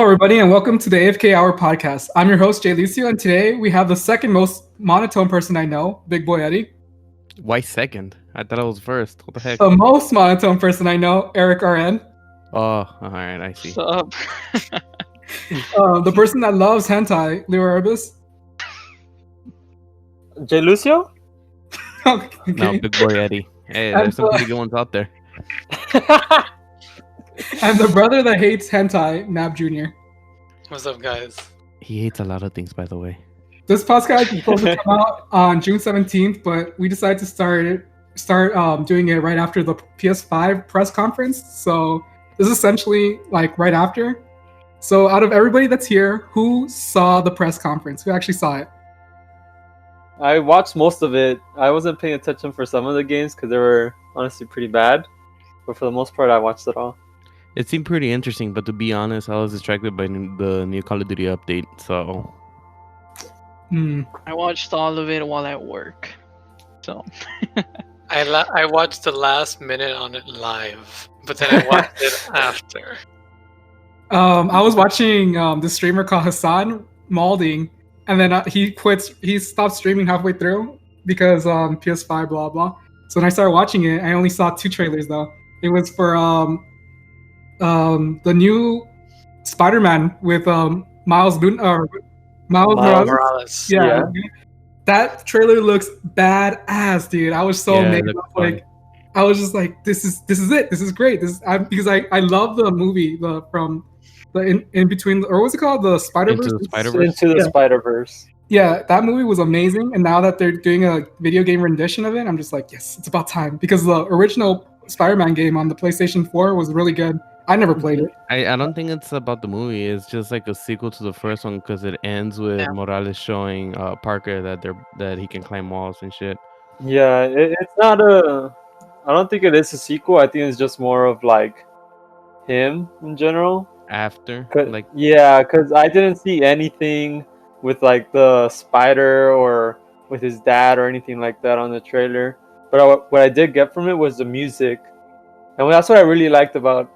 everybody, and welcome to the AFK Hour Podcast. I'm your host, jlucio, and today we have the second most monotone person I know, BigBoyEddie. Why second? I thought I was first. What the heck? The most monotone person I know, ErickRN. Oh, all right, I see. What's up? The person that loves hentai, LeoErebus. jlucio? Okay. No, BigBoyEddie. Hey, And there's some pretty good ones out there. And the brother that hates hentai, NABjr. What's up, guys? He hates a lot of things, by the way. This podcast is supposed to come out on June 17th, but we decided to start doing it right after the PS5 press conference. So this is essentially like right after. So out of everybody that's here, who saw the press conference? Who actually saw it? I watched most of it. I wasn't paying attention for some of the games because they were honestly pretty bad. But for the most part, I watched it all. It seemed pretty interesting, but to be honest, I was distracted by the new Call of Duty update. So I watched all of it while at work. So I watched the last minute on it live, but then I watched it after. I was watching this streamer called Hassan Malding, and then he stopped streaming halfway through because PS5 blah blah. So when I started watching it, I only saw 2 trailers though. It was for the new Spider-Man with Miles Morales. Yeah. That trailer looks badass, dude. I was so Yeah, it amazed. looks Like, I was just like, this is it. This is great. Because I love the movie from the in between, or what's it called? The Spider-Verse. Into the Spider-Verse. Into the Yeah. Spider-Verse. Yeah, that movie was amazing. And now that they're doing a video game rendition of it, I'm just like, yes, it's about time. Because the original Spider-Man game on the PlayStation 4 was really good. I never played it. I don't think it's about the movie. It's just like a sequel to the first one because it ends with Morales showing Parker that he can climb walls and shit. Yeah, it's not a... I don't think it is a sequel. I think it's just more of like him in general. After, like, Yeah, because I didn't see anything with like the spider or with his dad or anything like that on the trailer. But what I did get from it was the music. And that's what I really liked about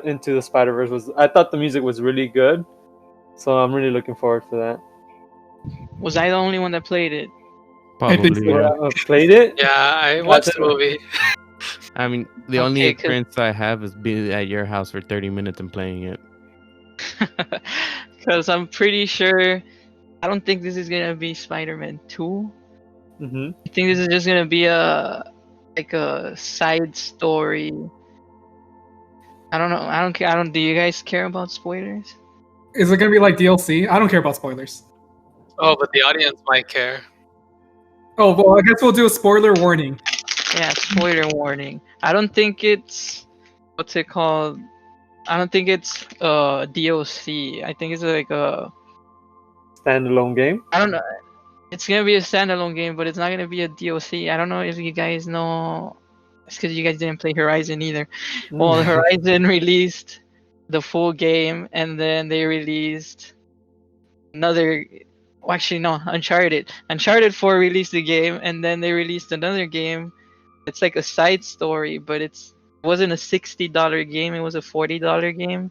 Into the Spider-Verse was I thought the music was really good. So I'm really looking forward to that. was I the only one that played it? I think probably. so. Yeah. Played it? Yeah, I watched the movie. I mean, the only Okay, 'cause- experience I have is being at your house for 30 minutes and playing it. Because I'm pretty sure. I don't think this is gonna be Spider-Man 2. Mm-hmm. I think this is just gonna be a side story. I don't know. I don't care. Do you guys care about spoilers? Is it gonna be like DLC? I don't care about spoilers. Oh, but the audience might care. Oh well, I guess we'll do a spoiler warning. Yeah, spoiler warning. I don't think it's what's it called? I don't think it's DLC. I think it's like a Standalone game? I don't know. It's gonna be a standalone game, but it's not gonna be a DLC. I don't know if you guys know. It's because you guys didn't play Horizon either. Well, Horizon released the full game, and then they released another. Well, actually, no, Uncharted. Uncharted 4 released the game, and then they released another game. It's like a side story, but it wasn't a $60 game. It was a $40 game.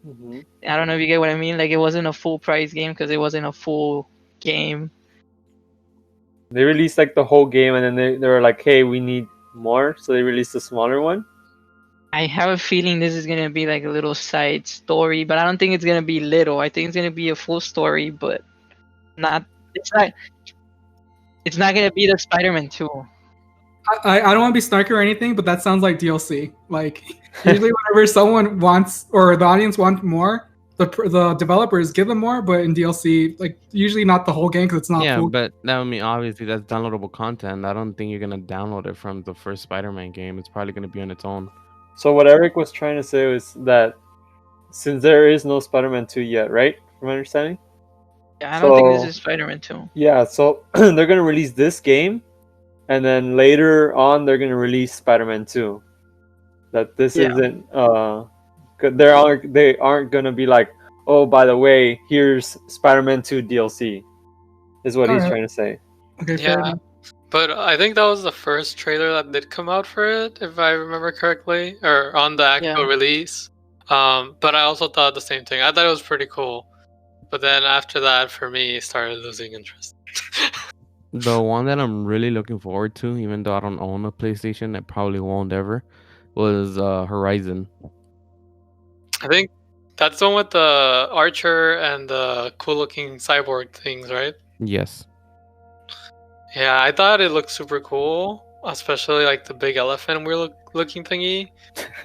Mm-hmm. I don't know if you get what I mean. Like, it wasn't a full price game because it wasn't a full game. They released like the whole game and then they were like, hey, we need more. So they released a smaller one. I have a feeling this is gonna be like a little side story, but I don't think it's gonna be little. I think it's gonna be a full story, but not. It's not gonna be the Spider-Man 2. I don't want to be snarky or anything, but that sounds like DLC. Like usually, whenever someone wants or the audience wants more, the developers give them more. But in DLC, like usually not the whole game because it's not. Yeah, full. but I mean, obviously that's downloadable content. I don't think you're gonna download it from the first Spider-Man game. It's probably gonna be on its own. So what Eric was trying to say was that since there is no Spider-Man 2 yet, right? From my understanding? Yeah, I don't think So- this is Spider-Man 2. Yeah, so they're going to release this game and then later on they're going to release Spider-Man 2. That this Yeah. isn't they aren't going to be like, "Oh, by the way, here's Spider-Man 2 DLC." Is what he's Alright. trying to say. Okay, fair Yeah. enough. But I think that was the first trailer that did come out for it, if I remember correctly, or on the actual Yeah. release. But I also thought the same thing. I thought it was pretty cool. But then after that, for me, it started losing interest. The one that I'm really looking forward to, even though I don't own a PlayStation, I probably won't ever, was Horizon. I think that's the one with the archer and the cool-looking cyborg things, right? Yes. Yeah, I thought it looked super cool, especially like the big elephant weird looking thingy.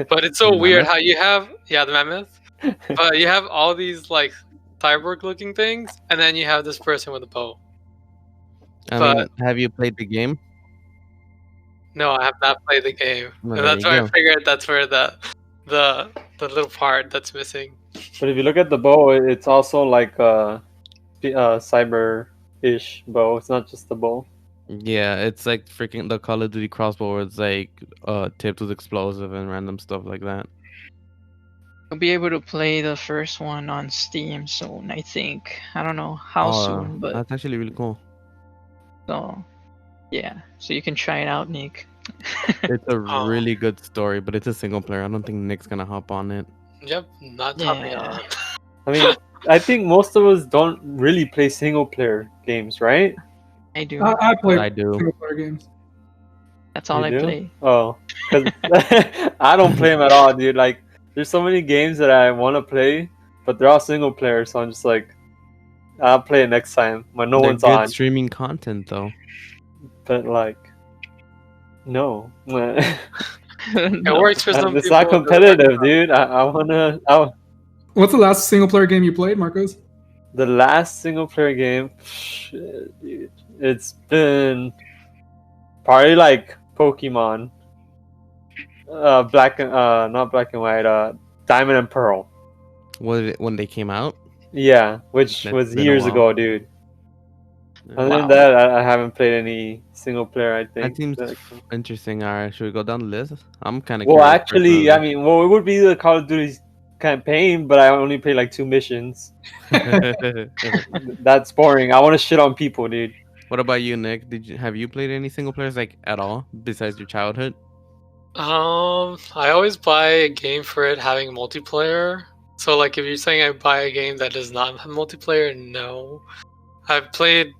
But it's so The weird mammoth? how you have the mammoth, but you have all these like cyborg looking things, and then you have this person with a bow. I But- mean, have you played the game? No, I have not played the game, Well, and there that's you why I go. figured that's where the little part that's missing. But if you look at the bow, it's also like a cyber-ish bow. It's not just the bow. Yeah, it's like freaking the Call of Duty crossbow where it's like tipped with explosive and random stuff like that. You'll be able to play the first one on Steam soon, I think. I don't know how soon, but That's actually really cool. so yeah. So you can try it out, Nick. It's a Oh. really good story, but it's a single player. I don't think Nick's gonna hop on it. Yep, not topping Yeah. on. I mean, I think most of us don't really play single-player games, right? I do. I play I do. single player games. That's all You I do? play. Oh, because I don't play them at all, dude. Like, there's so many games that I want to play, but they're all single player, so I'm just like, I'll play it next time when no They're one's good on. streaming content though. But like, no, It No. works for some it's people. not competitive, dude. I wanna. What's the last single player game you played, Marcos? The last single player game, shit, dude. It's been probably like Pokemon, not black and white, Diamond and Pearl. Was it when they came out? Yeah, which That's was been a years while. ago, dude. Other Wow. than that, I haven't played any single player. I think. That seems interesting. All right, should we go down the list? I'm kind of Well, actually, I mean, it would be the Call of Duty campaign, but I only played like 2 missions. That's boring. I want to shit on people, dude. What about you, Nick? Have you played any single players like at all besides your childhood? I always buy a game for it having multiplayer. So, like, if you're saying I buy a game that does not have multiplayer, no. I've played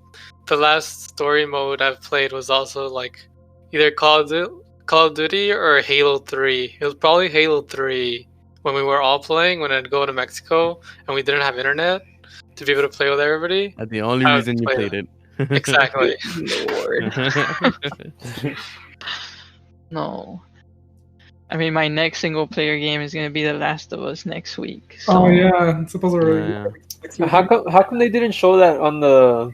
the last story mode I've played was also like either Call of Duty or Halo 3. It was probably Halo 3 when we were all playing when I'd go to Mexico and we didn't have internet to be able to play with everybody. That's the only I would reason you play played it. Exactly. Lord. No. I mean, my next single player game is gonna be The Last of Us next week. So Oh yeah, it's supposed to Yeah. next week. How come they didn't show that on the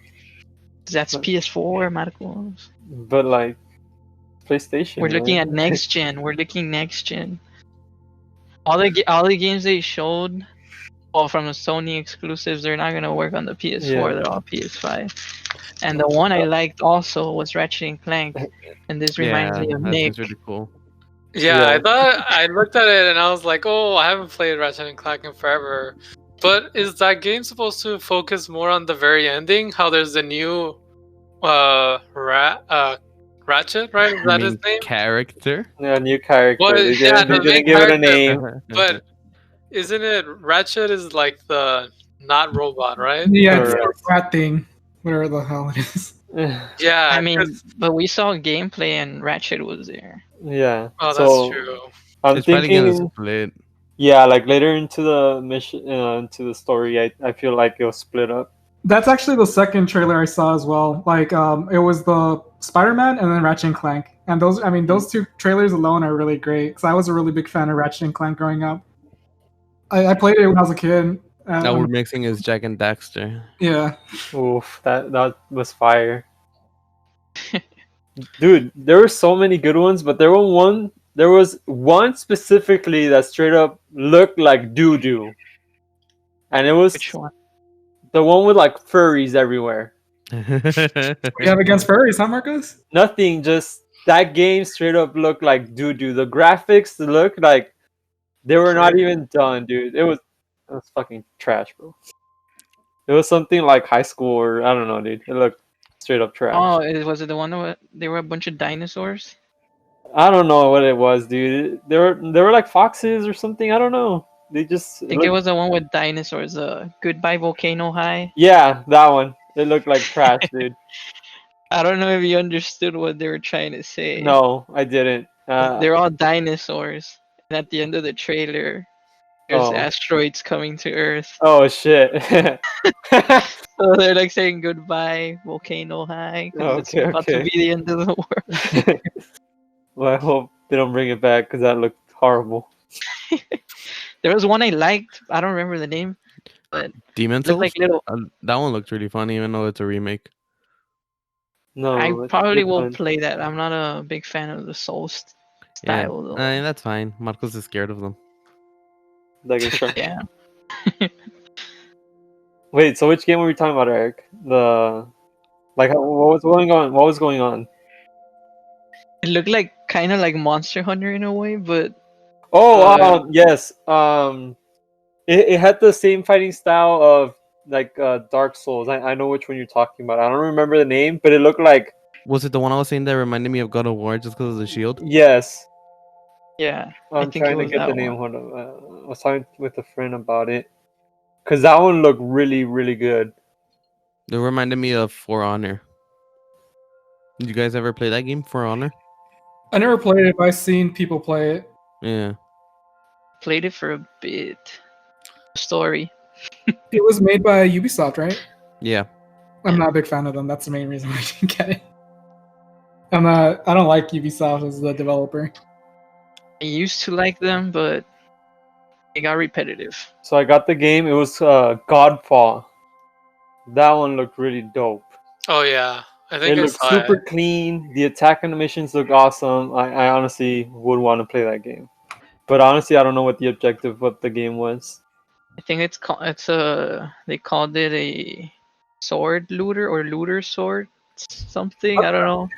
that's PS4, Marcos. but like PlayStation? We're looking right? at next gen. We're looking next gen. All the games they showed, well, from the Sony exclusives, they're not gonna work on the PS4. Yeah. They're all PS5. And the one I liked also was Ratchet and Clank, and this reminds me of that Nick. seems really cool. Yeah, Yeah. I thought I looked at it and I was like, oh, I haven't played Ratchet and Clank in forever. But is that game supposed to focus more on the very ending? How there's a new Ratchet, right? Is You that his mean name? character? Yeah, new character. Well, they yeah, didn't, they the didn't main give it a character. name. But isn't it Ratchet is like the not robot, right? Yeah, it's Correct. a rat thing, whatever the hell it is. Yeah, I mean, 'cause- but we saw gameplay and Ratchet was there. Yeah. oh, that's so true. I'm It's probably gonna thinking, split. yeah, like later into the mission, into the story, I feel like it'll split up. That's actually the second trailer I saw as well. Like, it was the Spider-Man and then Ratchet and Clank, and those two trailers alone are really great. Because I was a really big fan of Ratchet and Clank growing up. I played it when I was a kid. Now we're mixing is Jack and Daxter. Yeah, Oof, that was fire. Dude, there were so many good ones, but there was one specifically that straight up looked like doo-doo. And it was Which one? the one with like furries everywhere. we have against furries, huh, Marcos? Nothing, just that game straight up looked like doo-doo. The graphics looked like they were not even done, dude. It was fucking trash, bro. It was something like high school or I don't know, dude. It looked straight up trash. Oh, was it the one that they were a bunch of dinosaurs? I don't know what it was, dude. They were like foxes or something. I don't know. They just. I think it was the one with dinosaurs. Goodbye Volcano High. Yeah, that one. It looked like trash, dude. I don't know if you understood what they were trying to say. No, I didn't. They're all dinosaurs, and at the end of the trailer, there's asteroids coming to Earth. Oh shit. So they're like saying goodbye, Volcano High, because it's about to be the end of the world. Well, I hope they don't bring it back because that looked horrible. There was one I liked. I don't remember the name, but Demon it looked like little. that one looked really funny, even though it's a remake. No, I it's probably will fun. play that. I'm not a big fan of the Souls style, though. I mean, that's fine. Marcos is scared of them. Like it's sure. Yeah. Wait, so which game were we talking about, Eric? What was going on? What was going on? It looked like kind of like Monster Hunter in a way, but Yes. It had the same fighting style of like Dark Souls. I know which one you're talking about. I don't remember the name, but it looked like. Was it the one I was saying that reminded me of God of War just because of the shield? Yes. yeah. I'm think it trying to was get the that name. Hold on. I was talking with a friend about it. Because that one looked really, really good. It reminded me of For Honor. Did you guys ever play that game, For Honor? I never played it, but I've seen people play it. Yeah. Played it for a bit. Story. It was made by Ubisoft, right? Yeah. I'm not a big fan of them. That's the main reason I didn't get it. I don't like Ubisoft as the developer. I used to like them, but it got repetitive. So I got the game. It was Godfall. That one looked really dope. Oh yeah, I think It I looked saw super it. clean. The attack animations look awesome. I honestly would want to play that game. But honestly, I don't know what the objective of the game was. I think they called it a sword looter or looter sword something. I don't know.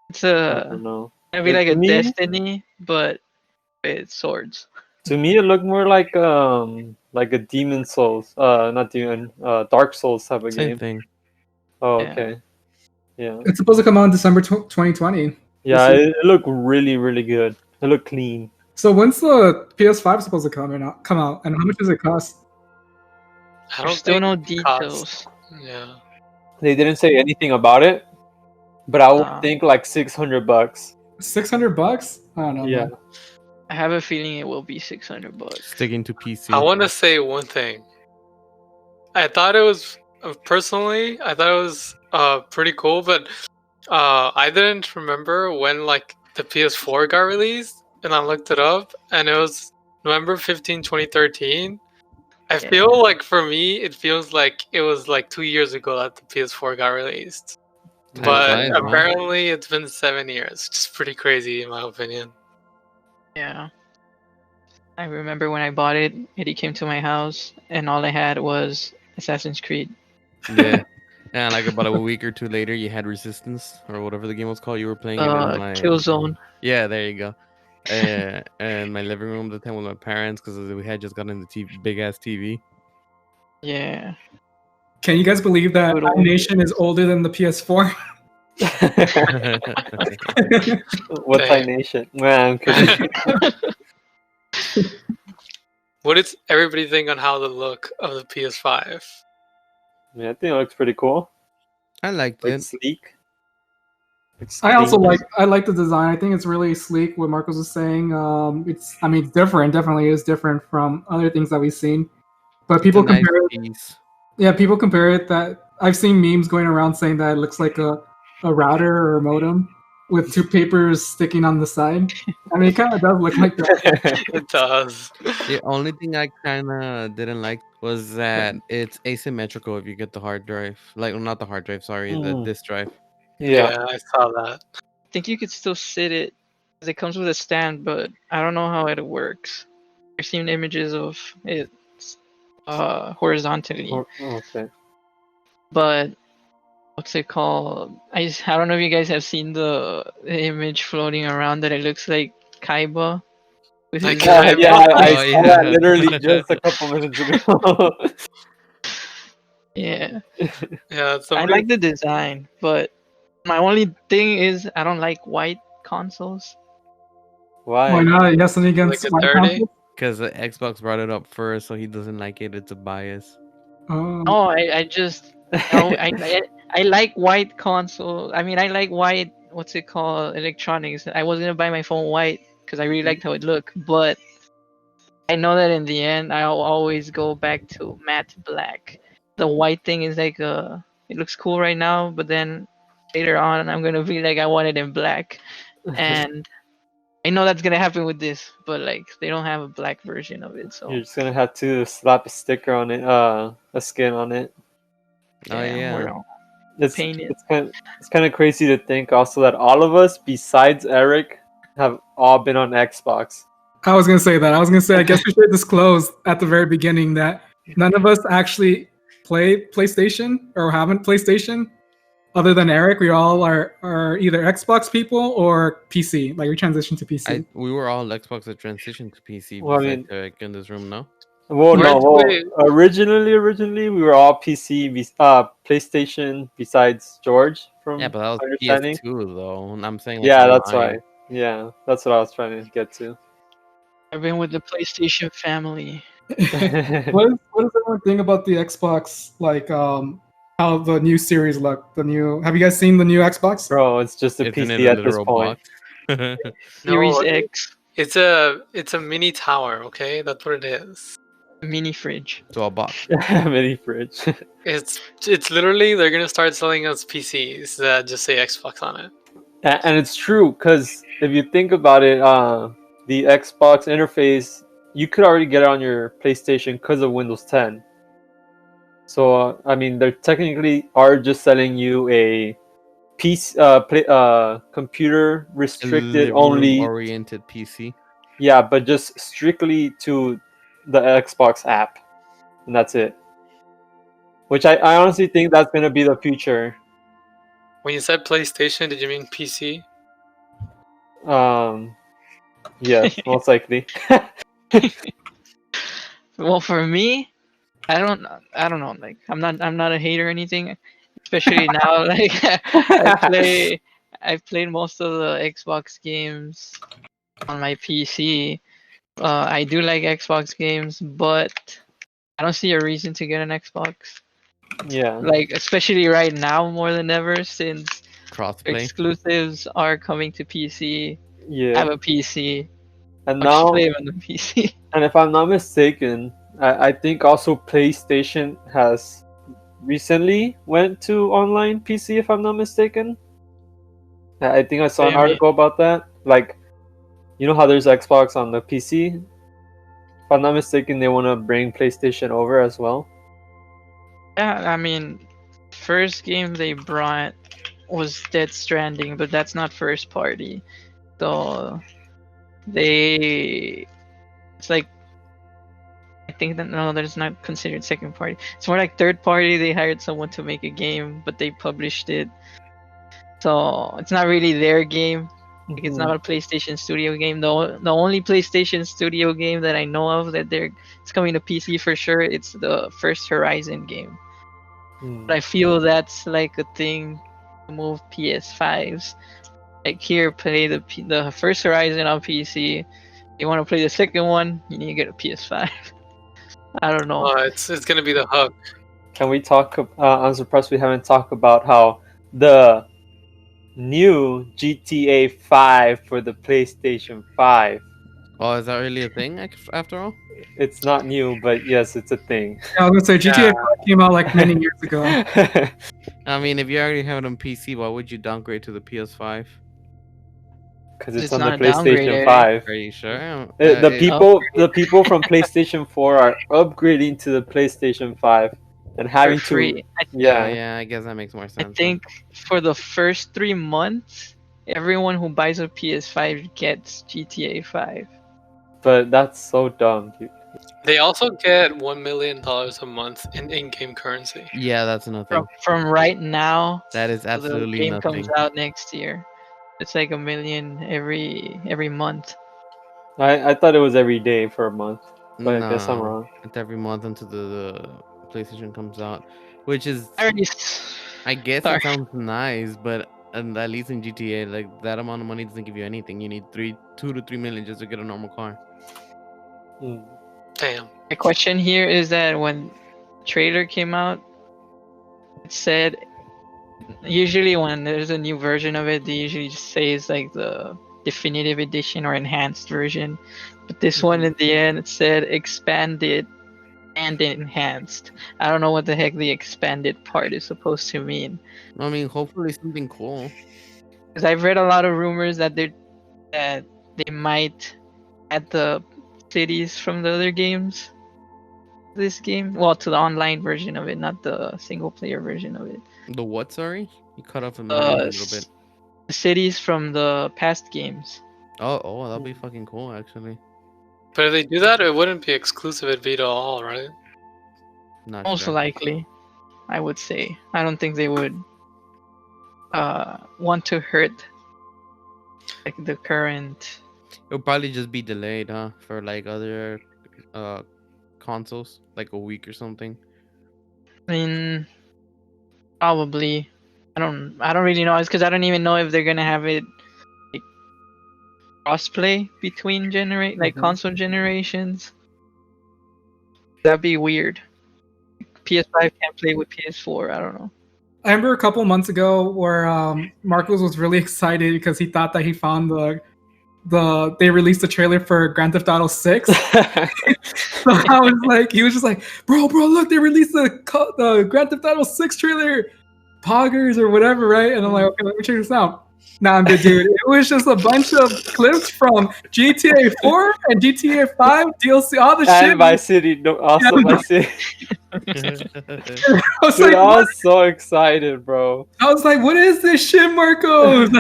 It's I don't know. gonna be like To a me- Destiny, but it's swords. To me, it looked more like a Demon Souls, not Demon, Dark Souls type of Same game. thing. Oh, Yeah. okay. Yeah. It's supposed to come out in December 2020. Yeah, We'll see. it looked really, really good. It looked clean. So when's the PS5 supposed to come out, and how much does it cost? I don't There's still think no it costs. details. Yeah. They didn't say anything about it, but I would Nah. think like $600. $600? I don't know. Yeah. man. I have a feeling it will be $600. Sticking to PC. I want to say one thing. I thought it was personally, I thought it was pretty cool, but I didn't remember when like the PS4 got released, and I looked it up, and it was November 15, 2013. I feel like for me, it feels like it was like 2 years ago that the PS4 got released. Time But flies, man. apparently, it's been 7 years, which is pretty crazy in my opinion. Yeah. I remember when I bought it, Eddie came to my house, and all I had was Assassin's Creed. Yeah. And like about a week or two later, you had Resistance or whatever the game was called. You were playing it in my Killzone. Yeah, there you go. And my living room at the time with my parents because we had just gotten the big ass TV. Yeah. Can you guys believe that Good old- Nation is older than the PS4? What's Dang. Nation? Man, I'm kidding. What does everybody think on how the look of the PS5? Yeah, I think it looks pretty cool. I liked Like it. sleek. I also like the design. I think it's really sleek. What Marcos was saying. It's different. Definitely is different from other things that we've seen. But It's people a nice compare it. piece. Yeah, people compare it. That I've seen memes going around saying that it looks like a router or a modem with two papers sticking on the side. I mean, it kind of does look like that. It does. The only thing I kind of didn't like was that it's asymmetrical if you get the hard drive. Like, not the hard drive, sorry, the Mm. disk drive. Yeah. I saw that. I think you could still sit it, 'cause it comes with a stand, but I don't know how it works. I've seen images of it horizontally, Okay. but what's it called? I don't know if you guys have seen the image floating around that it looks like Kaiba. With Like his Yeah, Kaiba. yeah, I Oh, saw yeah. that literally just a couple minutes ago. yeah. Yeah, I somebody, like the design, but my only thing is I don't like white consoles. Why Why? not? You have something against Like a white 30? consoles? Because Xbox brought it up first, so he doesn't like it. It's a bias. Oh, I just no, I like white console. I mean, I like white. What's it called? Electronics. I was gonna buy my phone white because I really liked how it looked, but I know that in the end, I'll always go back to matte black. The white thing is like it looks cool right now, but then later on, I'm gonna be like, I want it in black, and I know that's gonna happen with this, but like they don't have a black version of it, so You're just gonna have to slap a sticker on it, a skin on it. Oh yeah. we're all It's painted. it's kind of crazy to think also that all of us besides Eric have all been on Xbox. I was gonna say that. I was gonna say I guess we should disclose at the very beginning that none of us actually play PlayStation or haven't PlayStation. Other than Eric, we all are either Xbox people or PC. Like we transitioned to PC. We were all Xbox that transitioned to PC. Well, I besides mean- Eric in this room, no? Well, Where no. do Well, we- originally we were all PC, PlayStation. Besides George, from Yeah, but that was understanding. PS2 though. And I'm saying like, Yeah, that's online. why. Yeah, that's what I was trying to get to. I've been with the PlayStation family. What does everyone think about the Xbox? Like how the new series look? Have you guys seen the new Xbox? Bro, it's just a Isn't it PC a at this literal point. box? Series No, X it's a mini tower. Okay, that's what it is. mini fridge. So a box. Mini fridge. It's literally they're gonna start selling us PCs that just say Xbox on it. And it's true, because if you think about it, the Xbox interface, you could already get it on your PlayStation because of Windows 10. So, I mean, they technically are just selling you a piece, computer restricted only. oriented PC. Yeah, but just strictly to the Xbox app. And that's it. Which I honestly think that's going to be the future. When you said PlayStation, did you mean PC? Yes, most likely. Well, for me, I don't know. Like, I'm not a hater or anything. Especially now, like I played most of the Xbox games on my PC. I do like Xbox games, but I don't see a reason to get an Xbox. Yeah. Like, especially right now more than ever, since Crossplay. exclusives are coming to PC. I Yeah. have a PC. And I'll just now, play it on the PC. and if I'm not mistaken, I think also PlayStation has recently went to online PC, if I'm not mistaken. I think I saw an Maybe. article about that. Like, you know how there's Xbox on the PC? If I'm not mistaken, they want to bring PlayStation over as well. Yeah, I mean, first game they brought was Dead Stranding, but that's not first party. So it's like, I think that no, that's not considered second party. It's more like third party. They hired someone to make a game, but they published it. So it's not really their game. Like, it's not a PlayStation Studio game. The only PlayStation Studio game that I know of that it's coming to PC for sure. It's the first Horizon game. Mhm. But I feel that's like a thing to move PS5s. Like, here, play the first Horizon on PC. You want to play the second one, you need to get a PS5. I don't know. It's gonna be the hub. Can we talk? I'm surprised we haven't talked about how the new GTA 5 for the PlayStation 5. Oh, is that really a thing after all? It's not new, but yes, it's a thing. I was gonna say GTA 5 came out like many years ago. I mean, if you already have it on PC, why would you downgrade to the PS5? Because it's It's on the not a downgrade, PlayStation Eric. 5. Are you sure? The people from PlayStation 4 are upgrading to the PlayStation 5 and having For free. to. yeah, Yeah. I guess that makes more I sense. think for the first 3 months, everyone who buys a PS5 gets GTA 5. But that's so dumb, dude. They also get $1 million a month in in-game currency. Yeah, that's nothing. From right now, That is till absolutely the game nothing. comes out next year. It's like $1 million every month. I thought it was every day for a month, but I guess I'm No, wrong. it's every month until the PlayStation comes out, which is, I already. I guess Sorry. it sounds nice, but at least in GTA, like that amount of money doesn't give you anything. You need 2 to 3 million just to get a normal car. Damn. The question here is that when the trailer came out, it said usually when there's a new version of it, they usually just say it's like the definitive edition or enhanced version. But this one at the end, it said expanded and enhanced. I don't know what the heck the expanded part is supposed to mean. I mean, hopefully something cool. Because I've read a lot of rumors that they might add the cities from the other games. This game, well, to the online version of it, not the single player version of it. The what? Sorry, you cut off a little bit. The cities from the past games. Oh, that'd be fucking cool, actually. But if they do that, it wouldn't be exclusive at Vita at all, right? Not Most sure. likely, I would say. I don't think they would want to hurt like the current. It'll probably just be delayed, huh? For like other consoles, like a week or something. I mean, probably. I don't really know. It's because I don't even know if they're gonna have it like crossplay between console generations. That'd be weird. PS5 can't play with PS4. I don't know. I remember a couple months ago where Marcos was really excited because he thought that he found they released the trailer for Grand Theft Auto 6. So I was like, he was just like, bro, look, they released the Grand Theft Auto 6 trailer, Poggers or whatever, right? And I'm like, okay, let me check this out. Nah, I'm good, dude. It was just a bunch of clips from GTA 4 and GTA 5 DLC, all the shit. And Vice City, Vice City. I was Dude, like, I was so excited, bro. I was like, what is this shit, Marcos?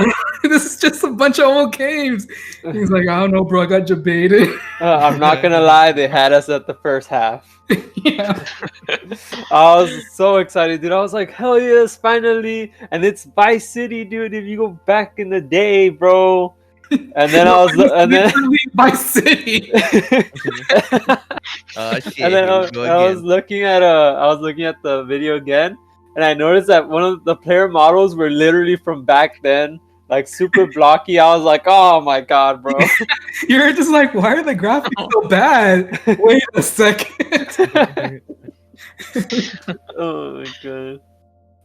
This is just a bunch of old games. He's like, I don't know, bro. I got debated. I'm not gonna lie, they had us at the first half. Yeah. I was so excited, dude. I was like, hell yes, finally. And it's Vice City, dude. If you go back in the day, bro. And then I was Vice City. Shit, And then I was looking at the video again, and I noticed that one of the player models were literally from back then, like super blocky. I was like, oh my god, bro. You're just like, why are the graphics so bad? Wait a second. Oh my god.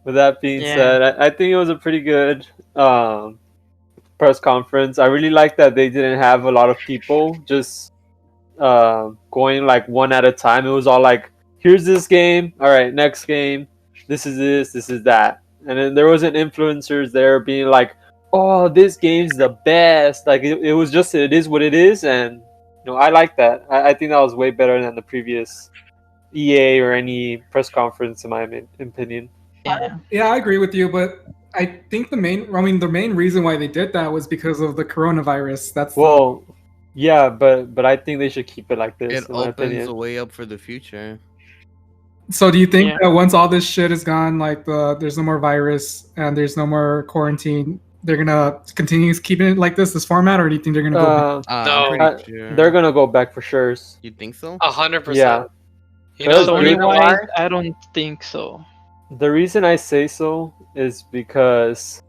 With that being said, I think it was a pretty good press conference. I really like that they didn't have a lot of people just going like one at a time. It was all like, here's this game, all right, next game, this is that. And then there wasn't influencers there being like, oh, this game's the best. Like it was just, it is what it is. And I like that. I think that was way better than the previous EA or any press conference, in my opinion. Yeah, I agree with you, but I think the main reason why they did that was because of the coronavirus. Yeah, but I think they should keep it like this. It opens the way up for the future. So do you think that once all this shit is gone, like there's no more virus and there's no more quarantine, they're gonna continue keeping it like this format, or do you think they're gonna go back? No, sure. They're gonna go back for sure. You think so? 100%. Yeah. Sony-wise, I don't think so. The reason I say so is because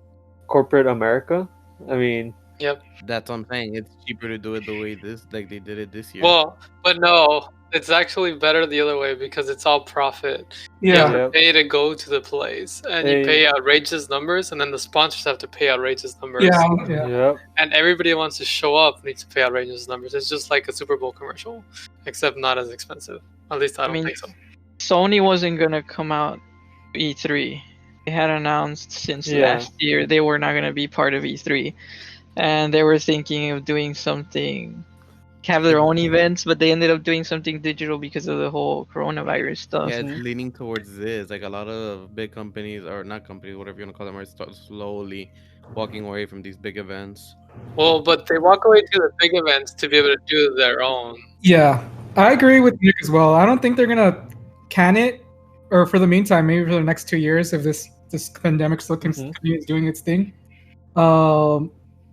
corporate America. I mean, Yep. That's what I'm saying. It's cheaper to do it the way they did it this year. Well, but no, it's actually better the other way because it's all profit. You Yeah. have to pay to go to the place, and you pay outrageous numbers, and then the sponsors have to pay outrageous numbers. Yeah. Yep. And everybody wants to show up needs to pay outrageous numbers. It's just like a Super Bowl commercial, except not as expensive. At least I don't think so. Sony wasn't gonna come out E3. They had announced since last year they were not gonna be part of E3, and they were thinking of doing something, have their own events, but they ended up doing something digital because of the whole coronavirus stuff. Yeah, it's leaning towards this. Like a lot of big companies, or not companies, whatever you want to call them, are slowly walking away from these big events. Well, but they walk away to the big events to be able to do their own. Yeah, I agree with Nick as well. I don't think they're gonna can it, or for the meantime, maybe for the next 2 years, if this pandemic still continues doing its thing.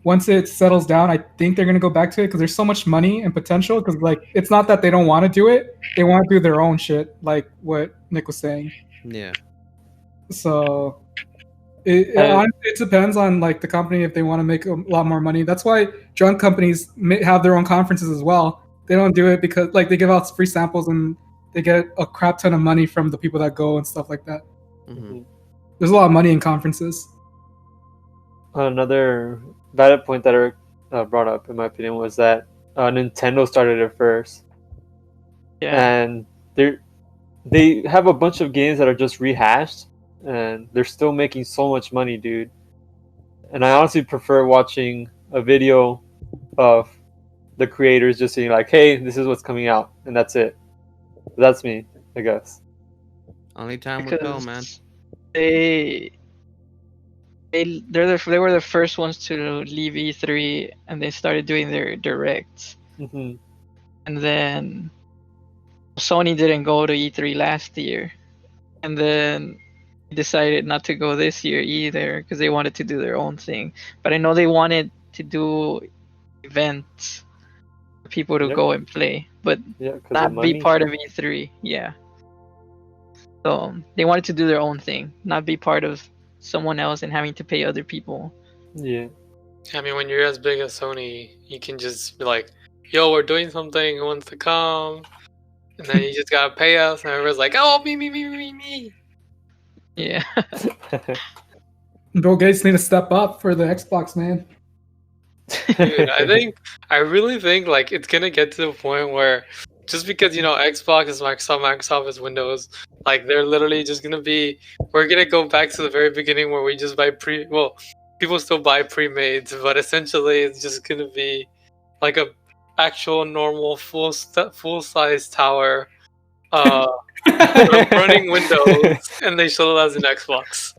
Once it settles down, I think they're gonna go back to it because there's so much money and potential. Because like, it's not that they don't want to do it; they want to do their own shit, like what Nick was saying. Yeah. So it depends on like the company if they want to make a lot more money. That's why drunk companies have their own conferences as well, They don't do it because like they give out free samples and they get a crap ton of money from the people that go and stuff like that. Mm-hmm. There's a lot of money in conferences. Another valid point that Eric brought up, in my opinion, was that Nintendo started it first, and they have a bunch of games that are just rehashed, and they're still making so much money, dude. And I honestly prefer watching a video of the creators just saying like, "Hey, this is what's coming out," and that's it. That's me, I guess. Only time will tell, man. They were the first ones to leave E3, and they started doing their directs. Mm-hmm. And then Sony didn't go to E3 last year, and then decided not to go this year either because they wanted to do their own thing. But I know they wanted to do events for people to go and play, but not be part of E3. Yeah. So they wanted to do their own thing, not be part of someone else and having to pay other people. Yeah. I mean, when you're as big as Sony, you can just be like, "Yo, we're doing something. Who wants to come?" And then you just gotta pay us, and everyone's like, "Oh, me." Yeah. Bill Gates need to step up for the Xbox, man. Dude, I really think like it's gonna get to the point where just because Xbox is Microsoft is Windows, like they're literally just gonna be. We're gonna go back to the very beginning where we just buy people still buy pre-mades, but essentially it's just gonna be like a actual normal full size tower running Windows, and they sell it as an Xbox.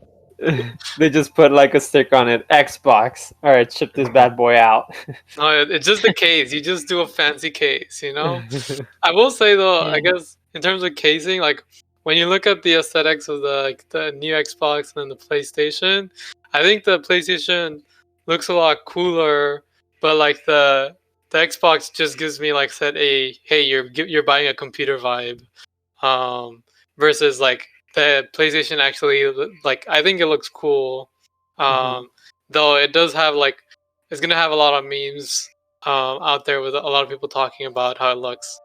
They just put like a sticker on it, Xbox. All right, ship this bad boy out. No, it's just a case. You just do a fancy case, I will say though, I guess in terms of casing, like when you look at the aesthetics of the new Xbox and the PlayStation, I think the PlayStation looks a lot cooler, but like the Xbox just gives me like said a hey, you're buying a computer vibe, versus like the PlayStation actually like I think it looks cool, though it does have like it's gonna have a lot of memes out there with a lot of people talking about how it looks,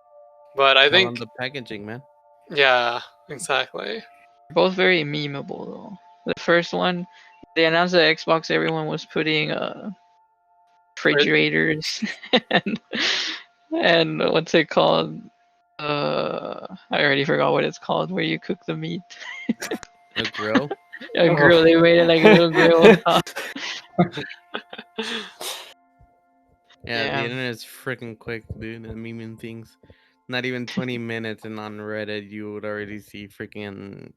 but I think the packaging, man. Yeah, exactly. Both very memeable though. The first one, they announced the Xbox, everyone was putting refrigerators and what's it called? I already forgot what it's called, where you cook the meat. A grill? A grill. They made it like a little grill. Yeah, the internet is freaking quick, dude. And memeing things. Not even 20 minutes, and on Reddit you would already see freaking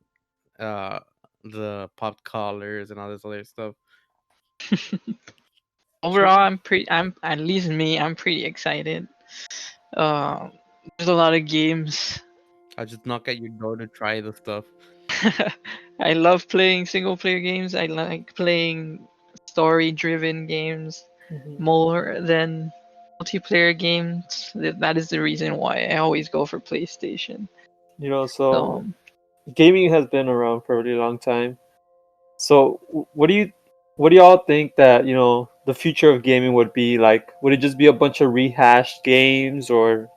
the popped collars and all this other stuff. Overall, I'm at least me, I'm pretty excited. There's a lot of games. I'll just knock at your door to try the stuff. I love playing single player games. I like playing story driven games more than multiplayer games. That is the reason why I always go for PlayStation. So gaming has been around for a really long time. So what do y'all think that the future of gaming would be like? Would it just be a bunch of rehashed games, or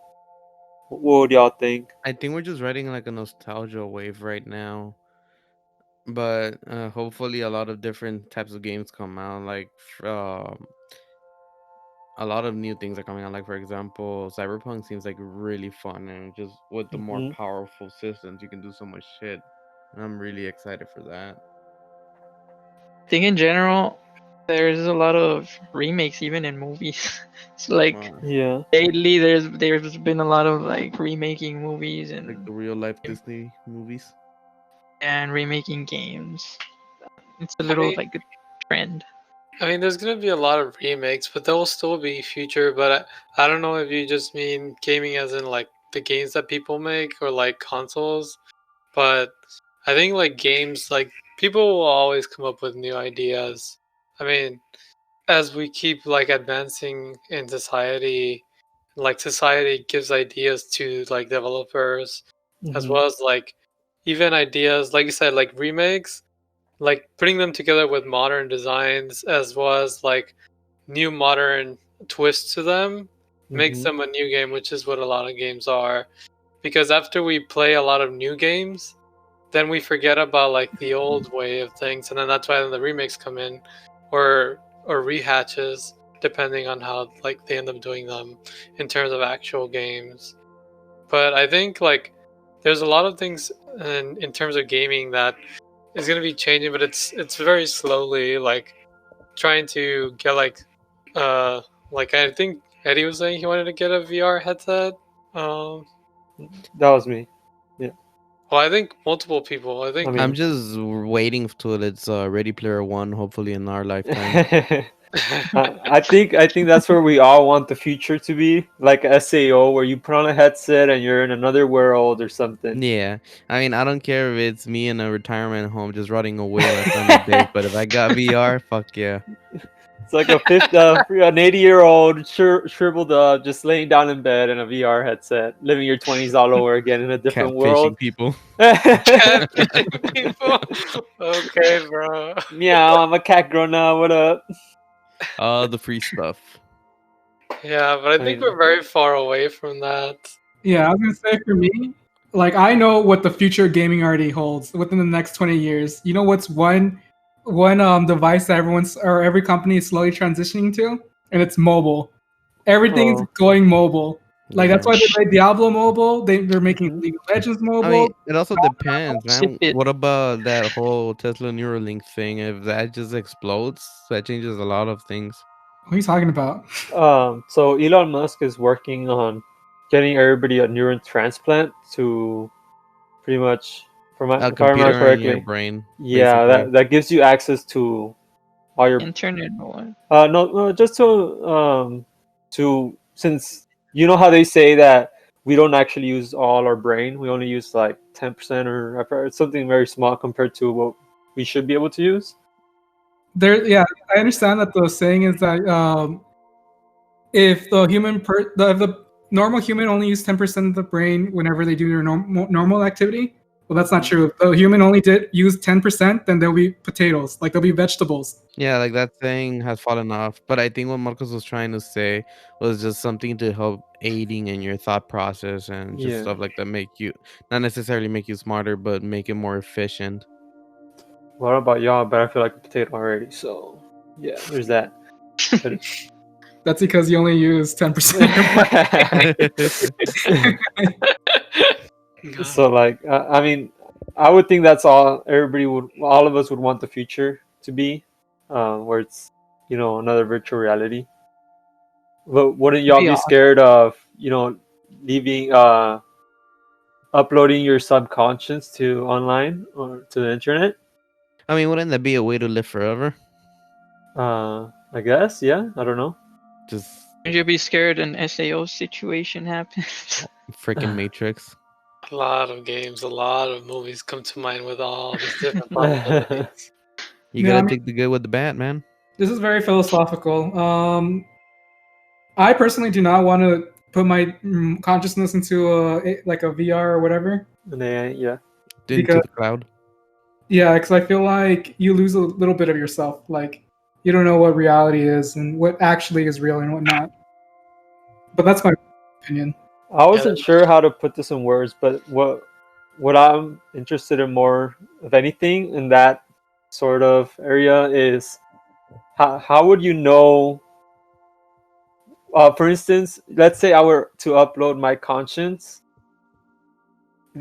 what would y'all think? I think we're just riding like a nostalgia wave right now, but hopefully a lot of different types of games come out. Like a lot of new things are coming out. Like for example, Cyberpunk seems like really fun, and just with the more powerful systems, you can do so much shit. And I'm really excited for that. I think in general, there's a lot of remakes even in movies. It's like lately there's been a lot of like remaking movies and like the real life Disney movies and remaking games. It's a little like a trend. I mean, there's gonna be a lot of remakes, but there will still be future. But I don't know if you just mean gaming as in like the games that people make or like consoles. But I think like games, like people will always come up with new ideas. I mean, as we keep like advancing in society, like society gives ideas to like developers, as well as like even ideas, like you said, like remakes, like putting them together with modern designs as well as like new modern twists to them makes Mhm. them a new game, which is what a lot of games are. Because after we play a lot of new games, then we forget about like the old way of things, and then that's why the remakes come in, or rehatches, depending on how like they end up doing them in terms of actual games. But I think like there's a lot of things in terms of gaming that is going to be changing, but it's very slowly, like trying to get like I think Eddie was saying he wanted to get a VR headset. That was me. Well, I think multiple people. I think I mean- I'm just waiting till it's Ready Player One, hopefully in our lifetime. I think that's where we all want the future to be, like SAO, where you put on a headset and you're in another world or something. Yeah, I mean, I don't care if it's me in a retirement home just rotting away in my family days, but if I got VR, fuck yeah. It's like an 80-year-old shriveled up, just laying down in bed in a VR headset, living your 20s all over again in a different world. Catfishing people. people. Okay, bro. Meow, I'm a cat grown up. What up? The free stuff. Yeah, but I think we're very far away from that. Yeah, I was gonna say for me, like I know what the future of gaming already holds within the next 20 years. You know what's one device that every company is slowly transitioning to, and it's mobile. Everything's going mobile. Like that's why they made Diablo mobile. They're making League of Legends mobile. I mean, it also depends, man. Ship it. What about that whole Tesla Neuralink thing? If that just explodes, that changes a lot of things. What are you talking about? So Elon Musk is working on getting everybody a neuron transplant to pretty much, if I remember Computer in your correctly, brain. yeah, basically. that gives you access to all your Internet or what? no, just to since you know how they say that we don't actually use all our brain, we only use like 10% or something very small compared to what we should be able to use. Yeah, I understand that the saying is that if the normal human only use 10% of the brain whenever they do their normal activity, well, that's not true. If the human only did use 10%, then there'll be potatoes, like there'll be vegetables. Yeah, like that thing has fallen off. But I think what Marcos was trying to say was just something to help aiding in your thought process and just Yeah. stuff like that, make you not necessarily make you smarter, but make it more efficient. What about y'all? But I feel like a potato already, so yeah, there's that. That's because you only use 10% of your brain. So like, I mean, I would think that's all all of us would want the future to be, where it's another virtual reality. But wouldn't y'all be scared of leaving uploading your subconscious to online or to the internet? I mean, wouldn't that be a way to live forever? I guess, yeah. I don't know. Just Would you be scared an SAO situation happens? freaking Matrix. A lot of games, a lot of movies come to mind with all these different possibilities. You gotta take the good with the bad, man. This is very philosophical. I personally do not want to put my consciousness into a VR or whatever. Yeah. Into the cloud. Yeah, because I feel like you lose a little bit of yourself. Like you don't know what reality is and what actually is real and what not. But that's my opinion. I wasn't sure how to put this in words, but what I'm interested in more of anything in that sort of area is how would you know? For instance, let's say I were to upload my conscience,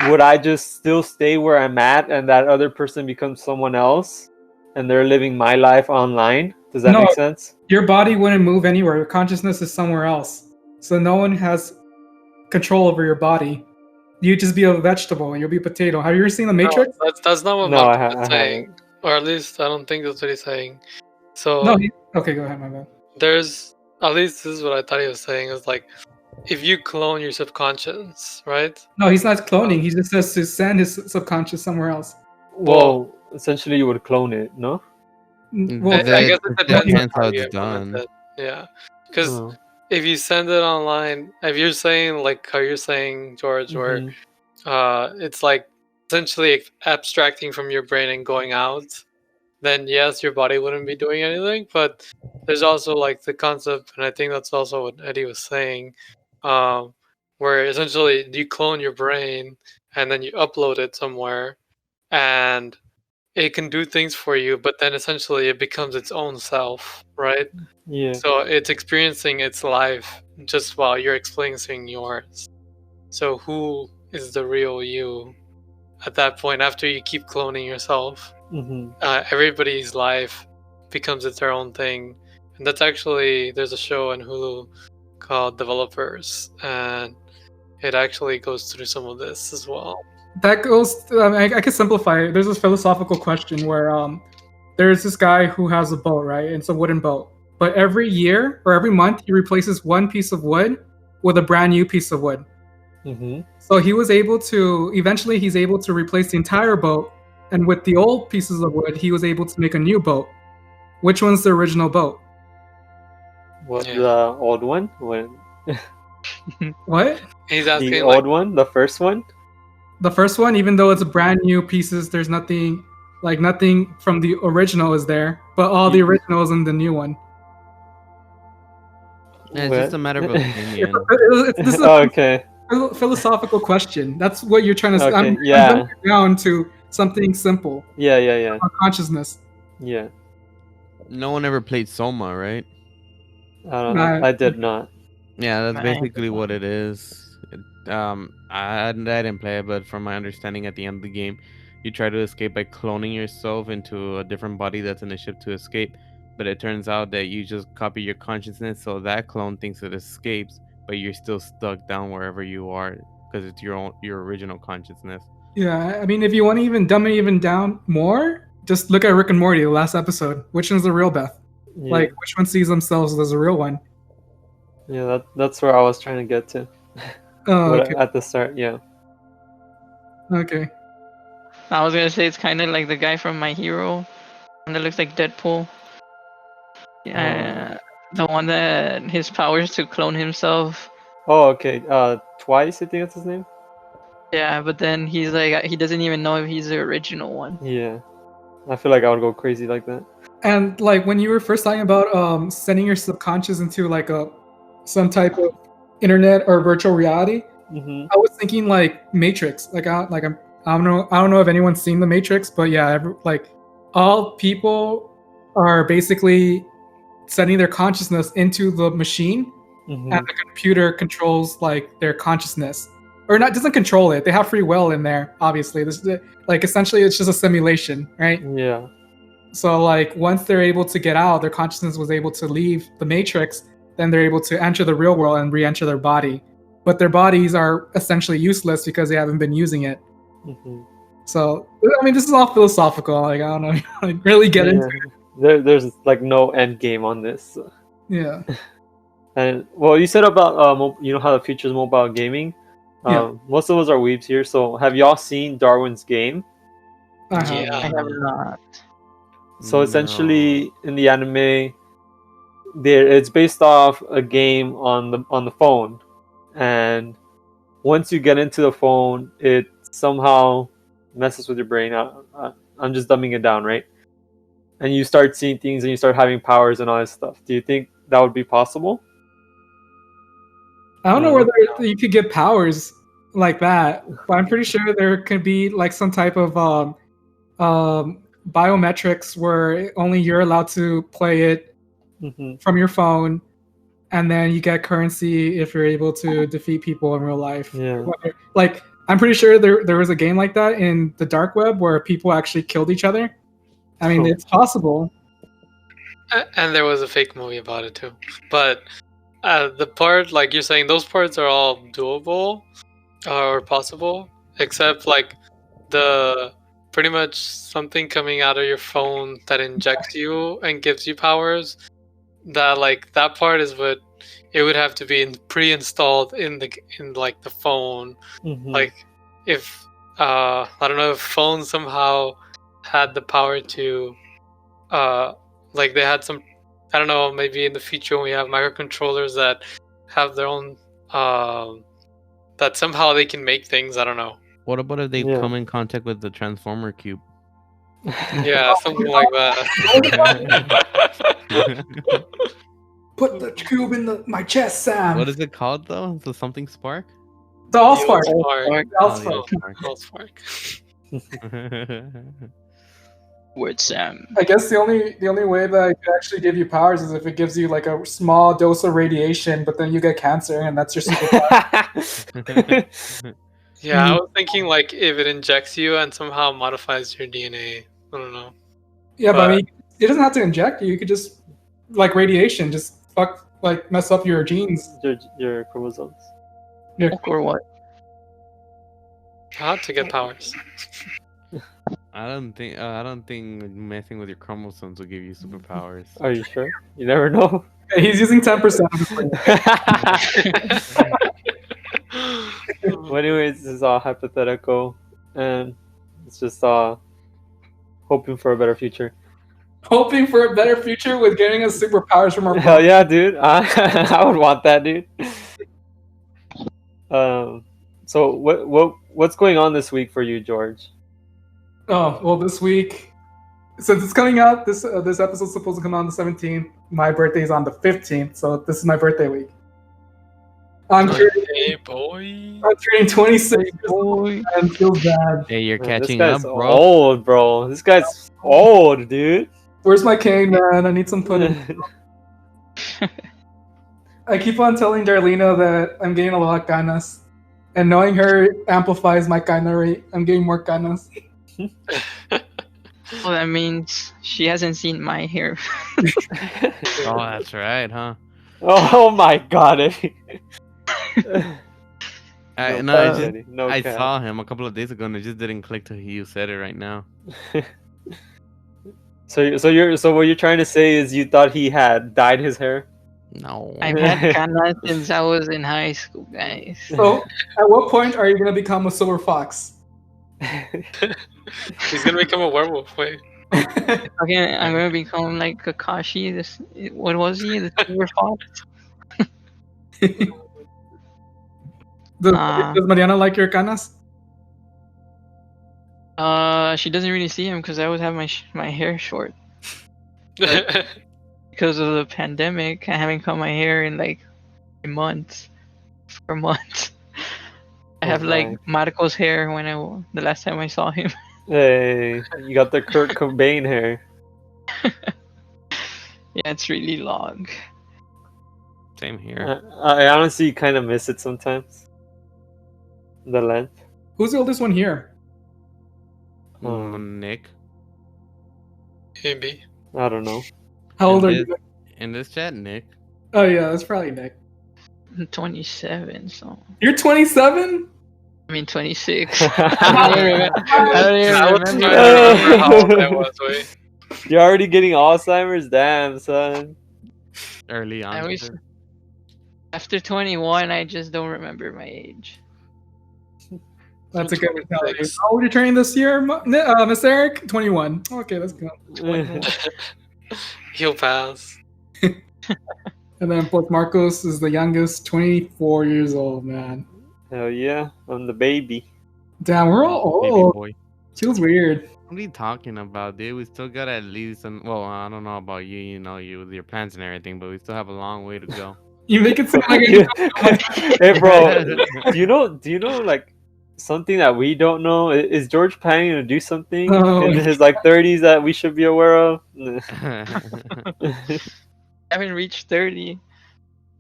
would I just still stay where I'm at and that other person becomes someone else and they're living my life online? Does that make sense? Your body wouldn't move anywhere. Your consciousness is somewhere else. So no one has control over your body. You'd just be a vegetable. You'll be a potato. Have you ever seen The Matrix? No, that's not what Marcus is saying. haven't. Or at least I don't think that's what he's saying. So No. Okay, go ahead, my bad. there's, at least this is what I thought he was saying, is like, if you clone your subconscious, right? No, he's not cloning. He just says to send his subconscious somewhere else. Well, essentially you would clone it, no? Well, I guess it depends on how how you it's implement done. it. Yeah, because if you send it online, if you're saying like how you're saying, George, where it's like essentially abstracting from your brain and going out, then yes, your body wouldn't be doing anything. But there's also like the concept, and I think that's also what Eddie was saying, where essentially you clone your brain and then you upload it somewhere, and it can do things for you, but then essentially it becomes its own self, right? Yeah. So it's experiencing its life just while you're experiencing yours. So who is the real you at that point after you keep cloning yourself? Mm-hmm. Everybody's life becomes its their own thing. And that's actually, there's a show on Hulu called Developers, and it actually goes through some of this as well. That goes. I could simplify it. There's this philosophical question where there's this guy who has a boat, right? It's a wooden boat, but every year or every month he replaces one piece of wood with a brand new piece of wood. Mm-hmm. So he was able to. Eventually, he's able to replace the entire boat, and with the old pieces of wood, he was able to make a new boat. Which one's the original boat? What, Yeah. the old one? When What? He's the asking, old like, one, the first one? The first one, even though it's brand new pieces, there's nothing from the original is there, but all the original is in the new one. Yeah, it's just a matter of opinion. This is Oh, a okay. philosophical question. That's what you're trying to say. Okay, I'm yeah. dumbing it down to something simple. Yeah. Our consciousness. Yeah. No one ever played Soma, right? I don't know. Right. I did not. Yeah, that's Right. basically what it is. I didn't play it, but from my understanding, at the end of the game, you try to escape by cloning yourself into a different body that's in a ship to escape. But it turns out that you just copy your consciousness, so that clone thinks it escapes, but you're still stuck down wherever you are because it's your original consciousness. Yeah, I mean, if you want to even dumb it even down more, just look at Rick and Morty, the last episode. Which one's the real Beth? Yeah. Like, which one sees themselves as a real one? Yeah, that's where I was trying to get to. Oh, But okay. at the start, yeah. Okay. I was gonna say it's kind of like the guy from My Hero, and that looks like Deadpool. Yeah, the one that his power is to clone himself. Oh, okay. Twice, I think that's his name. Yeah, but then he's like he doesn't even know if he's the original one. Yeah. I feel like I would go crazy like that. And like when you were first talking about sending your subconscious into like some type of internet or virtual reality, Mm-hmm. I was thinking like Matrix. I don't know if anyone's seen the Matrix, but yeah, like all people are basically sending their consciousness into the machine, Mm-hmm. and the computer controls like their consciousness, or not doesn't control it. They have free will in there, obviously. This is like essentially it's just a simulation, right? Yeah. So like once they're able to get out, their consciousness was able to leave the Matrix, then they're able to enter the real world and re-enter their body. But their bodies are essentially useless because they haven't been using it. Mm-hmm. So I mean, this is all philosophical. Like I don't know, like really get into it. There's like no end game on this. Yeah. And well, you said about you know how the future is mobile gaming. Yeah. Most of us are weebs here, so have y'all seen Darwin's Game? Uh-huh. Yeah. I have not. So essentially, in the anime, it's based off a game on the phone, and once you get into the phone, it somehow messes with your brain. I'm just dumbing it down, right? And you start seeing things, and you start having powers and all this stuff. Do you think that would be possible? I don't know whether you could get powers like that, but I'm pretty sure there could be like some type of biometrics where only you're allowed to play it Mm-hmm. from your phone, and then you get currency if you're able to defeat people in real life. Yeah. Like I'm pretty sure there was a game like that in the dark web where people actually killed each other. I mean, it's possible. And there was a fake movie about it too. But the part, like you're saying, those parts are all doable or possible, except like the pretty much something coming out of your phone that injects you and gives you powers. That part is what it would have to be pre-installed in like the phone. Mm-hmm. Like if I don't know if phones somehow had the power to like they had some, I don't know, maybe in the future when we have microcontrollers that have their own that somehow they can make things, I don't know. What about if they Yeah. come in contact with the Transformer cube? Yeah, something like that. Put the cube in my chest, Sam. What is it called though? The something spark? The Allspark. Allspark. The Allspark. Allspark. Allspark. Word Sam. I guess the only way that it could actually give you powers is if it gives you like a small dose of radiation, but then you get cancer, and that's your superpower. Yeah, I was thinking like if it injects you and somehow modifies your DNA. I don't know. Yeah, but I mean, it doesn't have to inject you. You could just like radiation, just mess up your genes. Your chromosomes. Yeah. Or what? How to get powers? I don't think messing with your chromosomes will give you superpowers. Are you sure? You never know. Okay, he's using 10%. Well, anyways, this is all hypothetical, and it's just hoping for a better future. Hoping for a better future with getting us superpowers from our Hell yeah, dude! I would want that, dude. So what's going on this week for you, George? Oh, well, this week, since it's coming out, this episode's supposed to come out on the 17th. My birthday is on the 15th, so this is my birthday week. I'm Hey boy. turning 26 and feels bad. Hey, you're Man, catching this up, guy's bro. old, bro. This guy's old, dude. Where's my cane, man? I need some pudding. I keep on telling Darlene that I'm getting a lot of ganas. And knowing her amplifies my gana rate. I'm getting more ganas. Well, that means she hasn't seen my hair. Oh, that's right, huh? Oh my god. I saw him a couple of days ago and it just didn't click till you said it right now. So what you're trying to say is you thought he had dyed his hair? No. I've had ganas since I was in high school, guys. So, at what point are you going to become a silver fox? He's gonna become a werewolf. Wait. Okay, I'm gonna become like Kakashi. What was he? The silver fox. Does Mariana like your ganas? She doesn't really see him because I always have my hair short. Because of the pandemic, I haven't cut my hair in like months. For months. I have like Marco's hair the last time I saw him. Hey, you got the Kurt Cobain hair. Yeah, it's really long. Same here. I honestly kind of miss it sometimes. The length. Who's the oldest one here? Nick. Maybe. I don't know. How old are you? In this chat, Nick. Oh yeah, that's probably Nick. I'm 27, so You're 27? I mean 26. I don't even I was remember. trying to remember how old I was. Wait. You're already getting Alzheimer's? Damn, son. Early on. I wish after 21, I just don't remember my age. That's a good mentality. How old are you turning this year, Miss Eric? 21. Okay, let's go. He'll pass. And then both Marcos is the youngest, 24 years old, man. Hell yeah, I'm the baby. Damn, we're all Baby old. boy. Feels weird. What are you talking about, dude? We still got at least well, I don't know about you, you with your plans and everything, but we still have a long way to go. You make it sound like Hey, bro, do you know like something that we don't know? Is George planning to do something in his like 30s that we should be aware of? I haven't reached 30,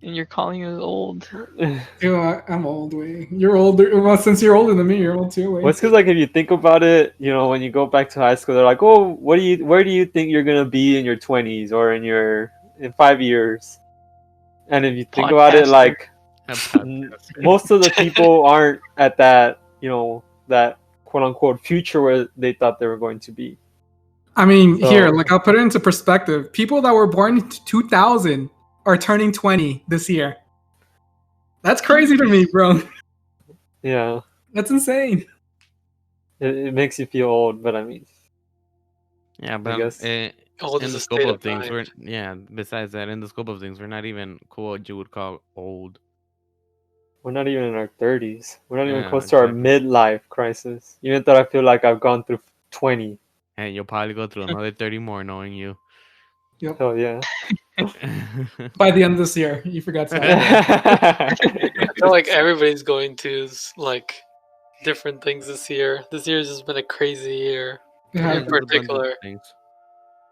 and you're calling us old. Dude, I'm old, way. You're older. Well, since you're older than me, you're old too, way. Well, it's because like if you think about it, you know, when you go back to high school, they're like, "Oh, where do you think you're gonna be in your 20s or in 5 years?" And if you think about it, like most of the people aren't at that, you know, that quote unquote future where they thought they were going to be. I mean, here, like I'll put it into perspective. People that were born in 2000 are turning 20 this year. That's crazy to me, bro. Yeah. That's insane. It makes you feel old, but I mean, yeah, but I guess. Old in is the a scope state of of things, mind. besides that, in the scope of things, we're not even what you would call old. We're not even in our 30s. We're not even Yeah, close to our exactly. midlife crisis. Even though I feel like I've gone through 20. And you'll probably go through another 30 more knowing you. Yep. Hell yeah. By the end of this year, you forgot to. I feel like everybody's going to like different things this year. This year has just been a crazy year. Yeah, In particular.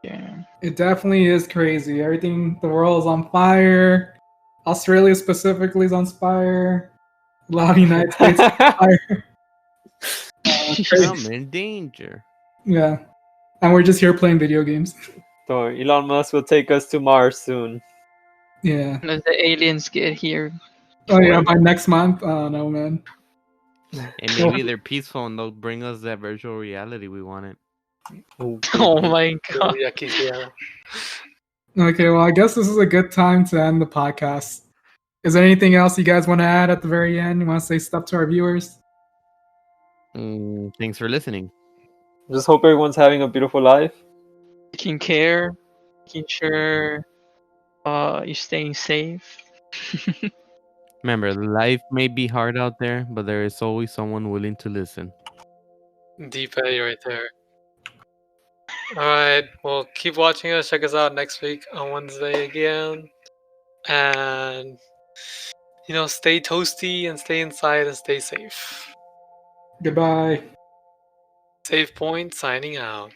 Yeah. it definitely is crazy. Everything, the world is on fire. Australia specifically is on fire. A lot of United States is on fire. I'm in danger. Yeah, and we're just here playing video games. So Elon Musk will take us to Mars soon. Yeah. As the aliens get here. Oh yeah, by next month. Oh no, man. And maybe they're peaceful and they'll bring us that virtual reality we wanted. Oh my god. Really yucky, yeah. Okay, well, I guess this is a good time to end the podcast. Is there anything else you guys want to add at the very end? You want to say stuff to our viewers? Thanks for listening. Just hope everyone's having a beautiful life. Taking care. Making sure you're staying safe. Remember, life may be hard out there, but there is always someone willing to listen. Deep Eddie right there. Alright, well, keep watching us. Check us out next week on Wednesday again. And, stay toasty and stay inside and stay safe. Goodbye. SavePoint signing out.